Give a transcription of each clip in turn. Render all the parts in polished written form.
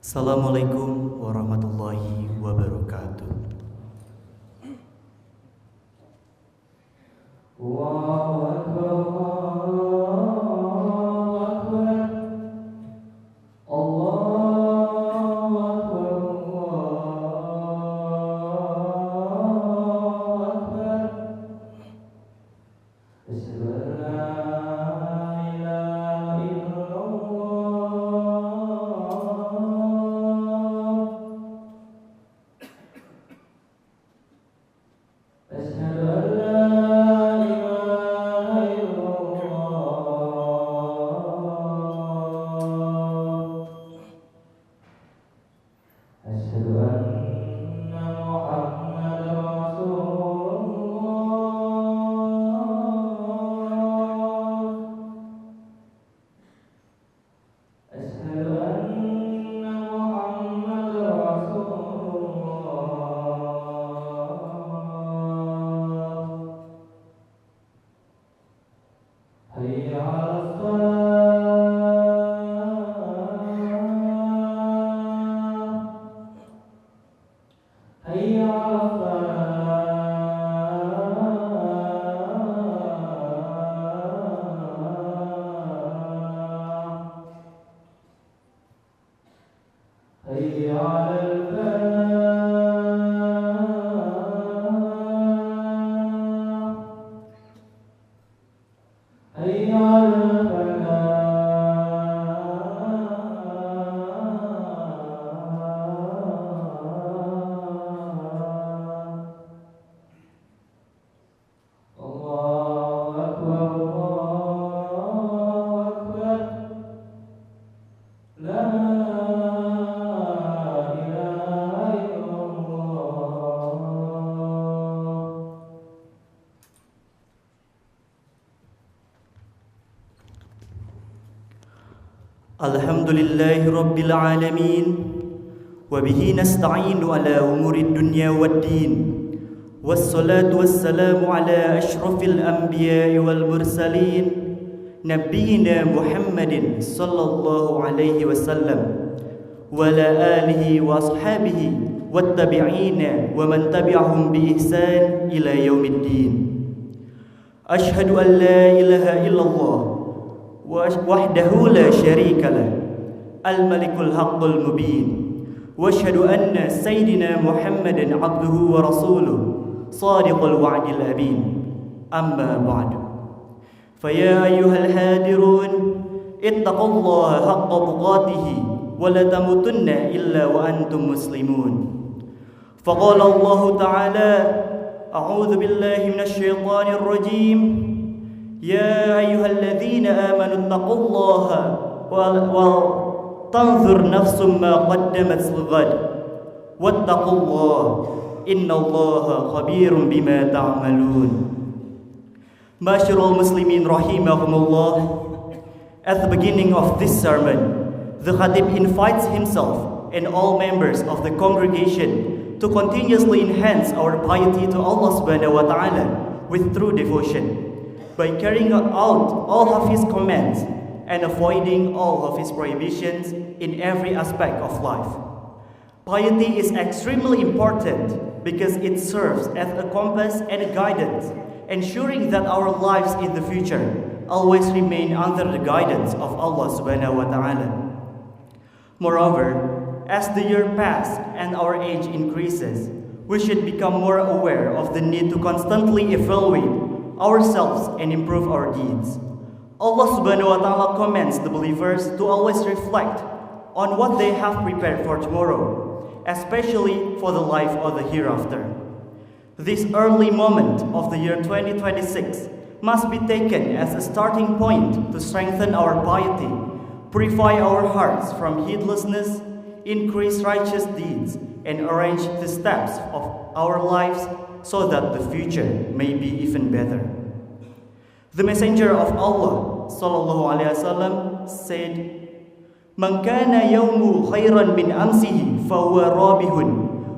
Assalamualaikum warahmatullahi wabarakatuh. Allahu Akbar, Allahu Akbar, Allahu Akbar. Asyhadu an la ilaha illallah. Asyhadu an la ilaha illallah. Asyhadu anna Muhammadar Rasulullah. Asyhadu anna Muhammadar Rasulullah. Hayya 'alas shalah. Hayya 'alas falah. Hayya 'alal falah. Hayya 'alal falah. Allahu Akbar, Allahu Akbar. La ilaha illallah. Alhamdulillahi rabbil alamin. Wabihi nasta'inu ala umuri dunya waddin. Wassalatu wassalamu ala ashrafil anbiya'i wal mursalin, Nabiyyina Muhammadin sallallahu alaihi wasallam wa ala alihi wa ashabihi wattabi'ina wa man tabi'ahum bi ihsan ila yaumiddin. Ashhadu an la ilaha illallah wahdahu la syarika lah, al-malikul haqqul mubin. Wa ashhadu anna sayyidina Muhammadan abduhu wa rasuluh, sadiqul wa'dil amin. Amma ba'du. Faya ayyuhal hadirun, ittaqullaha haqqa tuqatih wa la tamutunna illa wa antum muslimun. Faqala Allah ta'ala, a'udzu billahi minasy syaithanir rajim. Ya ayyuhalladzina amanu taqullaha wa tanzur nafsum ma qaddamat lighad wattaqullaha innallaha khabirum bima ta'malun. Ma'asyiral muslimin rahimahumullah, at the beginning of this sermon, the Khatib invites himself and all members of the congregation to continuously enhance our piety to Allah subhanahu wa ta'ala with true devotion, by carrying out all of his commands and avoiding all of his prohibitions in every aspect of life. Piety is extremely important because it serves as a compass and a guidance, ensuring that our lives in the future always remain under the guidance of Allah subhanahu wa ta'ala. Moreover, as the year passes and our age increases, we should become more aware of the need to constantly evaluate ourselves and improve our deeds. Allah subhanahu wa ta'ala commands the believers to always reflect on what they have prepared for tomorrow, especially for the life of the hereafter. This early moment of the year 2026 must be taken as a starting point to strengthen our piety, purify our hearts from heedlessness, increase righteous deeds, and arrange the steps of our lives so that the future may be even better. The Messenger of Allah sallallahu alaihi wasallam said, "Man kana yawmuhu khairan min amsihi fahuwa rabihun,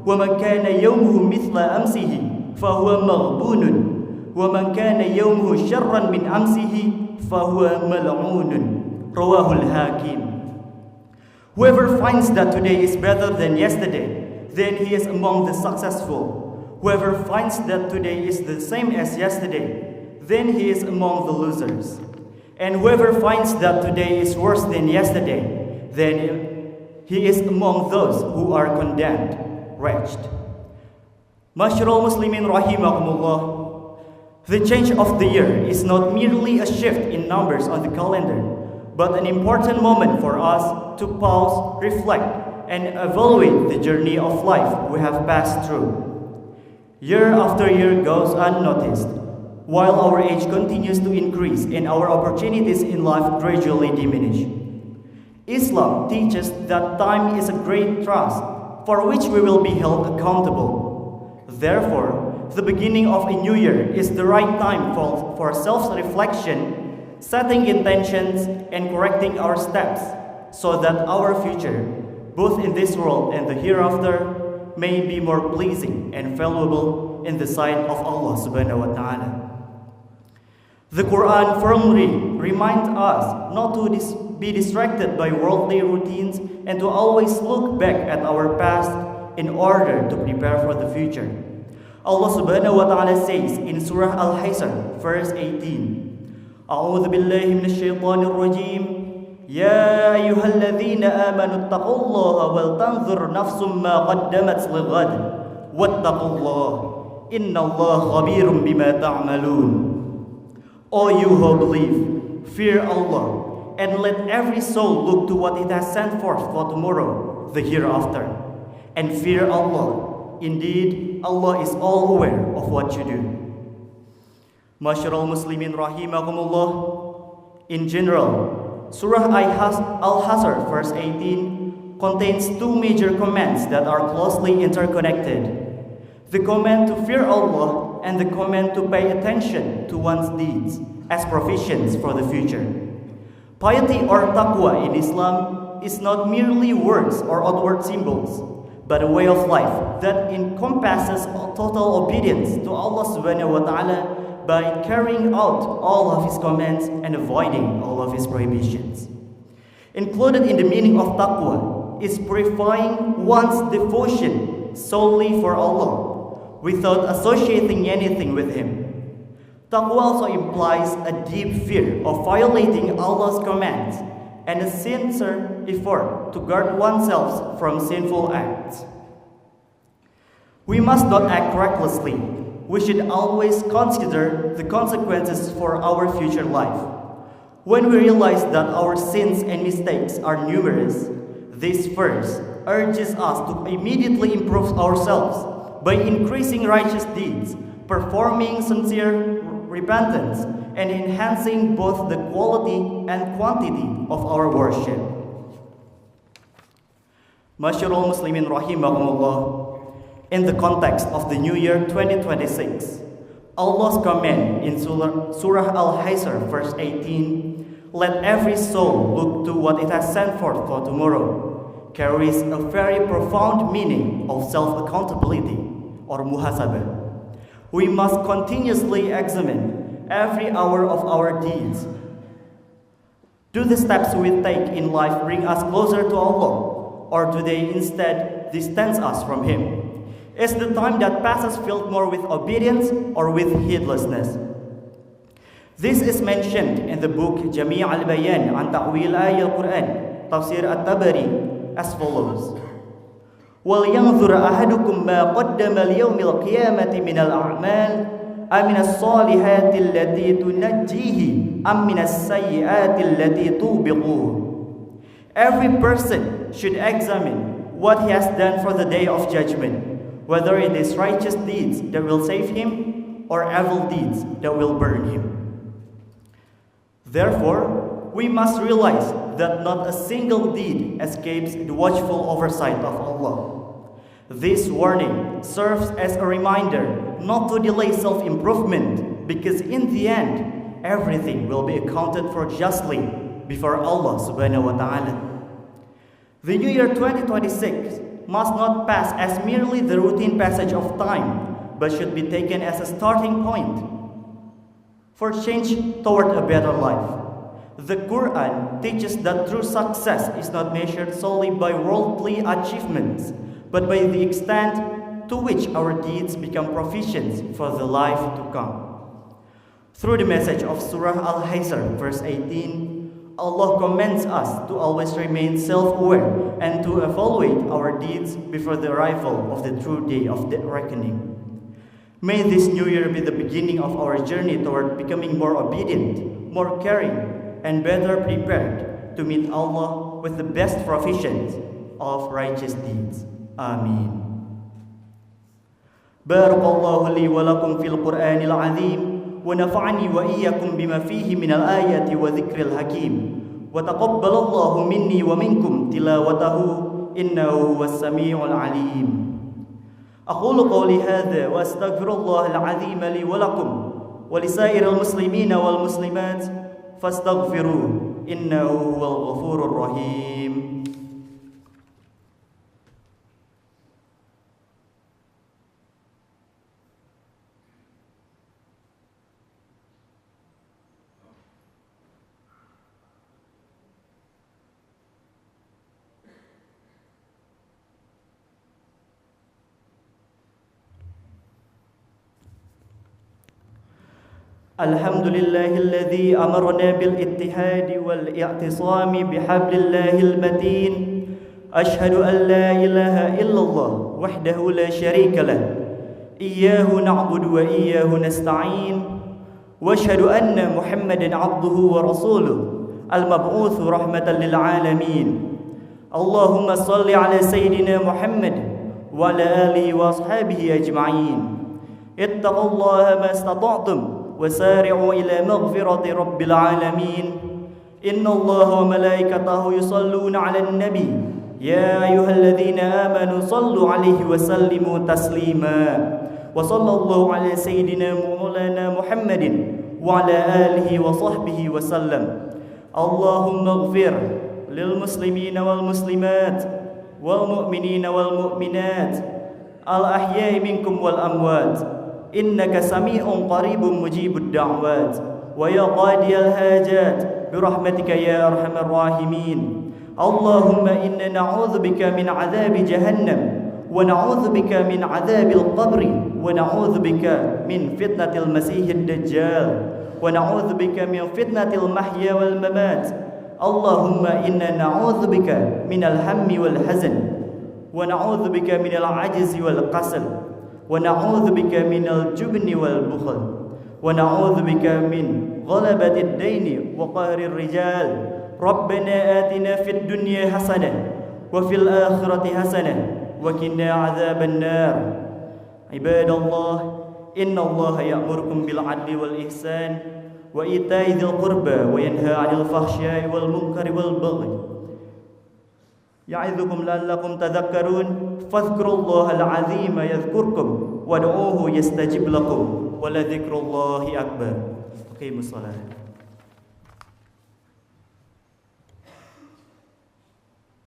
wa man kana yawmuhu mithla amsihi fahuwa maghbunun, wa man kana yawmuhu syarran min amsihi fahuwa mal'unun." Rawahul Hakim. Whoever finds that today is better than yesterday, then he is among the successful. Whoever finds that today is the same as yesterday, then he is among the losers. And whoever finds that today is worse than yesterday, then he is among those who are condemned, wretched. Masyiral Muslimin rahimakumullah, the change of the year is not merely a shift in numbers on the calendar, but an important moment for us to pause, reflect, and evaluate the journey of life we have passed through. Year after year goes unnoticed, while our age continues to increase and our opportunities in life gradually diminish. Islam teaches that time is a great trust for which we will be held accountable. Therefore, the beginning of a new year is the right time for self-reflection, setting intentions, and correcting our steps so that our future, both in this world and the hereafter, may be more pleasing and valuable in the sight of Allah subhanahu wa ta'ala. The Quran firmly reminds us not to be distracted by worldly routines and to always look back at our past in order to prepare for the future. Allah subhanahu wa ta'ala says in Surah Al-Hasr, verse 18, أعوذ بالله من الشيطان الرجيم يا أيها الذين آمنوا اتقوا الله ولتنظر نفس ما قدمت لغد واتقوا الله إن الله خبير بما تعملون. O you who believe, fear Allah, and let every soul look to what it has sent forth for tomorrow, the hereafter. And fear Allah. Indeed, Allah is all aware of what you do. Masyiral Muslimin rahimakumullah. In general, Surah Al-Hasr, verse 18, contains two major commands that are closely interconnected. The command to fear Allah and the command to pay attention to one's deeds as provisions for the future. Piety or taqwa in Islam is not merely words or outward symbols, but a way of life that encompasses total obedience to Allah subhanahu wa ta'ala by carrying out all of His commands and avoiding all of His prohibitions. Included in the meaning of taqwa is purifying one's devotion solely for Allah, without associating anything with Him. Taqwa also implies a deep fear of violating Allah's commands and a sincere effort to guard oneself from sinful acts. We must not act recklessly. We should always consider the consequences for our future life. When we realize that our sins and mistakes are numerous, this verse urges us to immediately improve ourselves by increasing righteous deeds, performing sincere repentance, and enhancing both the quality and quantity of our worship. Masyiral Muslimin rahimakumullah. In the context of the New Year 2026, Allah's command in Surah Al-Hasr, verse 18, let every soul look to what it has sent forth for tomorrow, carries a very profound meaning of self-accountability or muhasabah. We must continuously examine every hour of our deeds. Do the steps we take in life bring us closer to Allah, or do they instead distance us from Him? Is the time that passes filled more with obedience or with heedlessness? This is mentioned in the book Jami' al-Bayan an Ta'wil Ayat al-Quran, Tafsir At-Tabari, as follows. وَلْيَنْظُرْ أَحَدُكُمْ مَا قَدَّمَ لِيَوْمِ الْقِيَامَةِ مِنَ الْأَعْمَالِ أَمِنَ الصَّالِحَاتِ الَّتِي تُنَجِّيهِ أَمْ مِنَ السَّيِّئَاتِ الَّتِي تُوبِقُهُ. Every person should examine what he has done for the day of judgment, whether it is righteous deeds that will save him or evil deeds that will burn him. Therefore, we must realize that not a single deed escapes the watchful oversight of Allah. This warning serves as a reminder not to delay self-improvement, because in the end, everything will be accounted for justly before Allah subhanahu wa ta'ala. The New Year 2026 must not pass as merely the routine passage of time, but should be taken as a starting point for change toward a better life. The Quran teaches that true success is not measured solely by worldly achievements, but by the extent to which our deeds become provisions for the life to come. Through the message of Surah Al-Hasr, verse 18, Allah commands us to always remain self-aware and to evaluate our deeds before the arrival of the true day of the reckoning. May this new year be the beginning of our journey toward becoming more obedient, more caring, and better prepared to meet Allah with the best provisions of righteous deeds. Amin. Barakallahu li wa lakum fil Qur'anil azim wa nafa'ani wa iyyakum bima fihi minal ayati wa dzikril hakim wa taqabbalallahu minni wa minkum tilawatahu innahu huwas samiul alim. أقول قولي هذا وأستغفر الله العظيم لي ولكم ولسائر المسلمين والمسلمات فاستغفروه إنه هو الغفور الرحيم. الحمد لله الذي أمرنا بالاتحاد والاعتصام بحبل الله المتين. أشهد أن لا إله إلا الله وحده لا شريك له إياه نعبد وإياه نستعين وأشهد أن محمدا عبده ورسوله المبعوث رحمة للعالمين. اللهم صل على سيدنا محمد وعلى آله وأصحابه أجمعين. اتقوا الله ما استطعتم وسارعوا إلى مغفرة رب العالمين. إن الله وملائكته يصلون على النبي يا أيها الذين آمنوا صلوا عليه وسلموا تسليما. وصلى الله على سيدنا مولانا محمد وعلى آله وصحبه وسلم. اللهم اغفر للمسلمين والمسلمات والمؤمنين والمؤمنات الأحياء منكم والأموات إنك سميع قريب مجيب الدعوات ويا قاضي الحاجات برحمتك يا أرحم الراحمين. اللهم إنا نعوذ بك من عذاب جهنم ونعوذ بك من عذاب القبر ونعوذ بك من فتنة المسيح الدجال ونعوذ بك من فتنة المحيا والممات. اللهم إنا نعوذ بك من الهم والحزن ونعوذ بك من العجز والكسل ونعوذ بك من الجبن والبخل ونعوذ بك من غلبة الدين وقهر الرجال. ربنا آتنا في الدنيا حسنة وفي الآخرة حسنة وقنا عذاب النار. عباد الله إن الله يأمركم بالعدل والإحسان وإيتاء ذي القربى وينهى عن الفحشاء والمنكر والبغي يعظكم لعلكم تذكرون. فاذكروا الله العظيم يذكركم وادعوه يستجب لكم ولذكر الله أكبر. أقيموا الصلاة.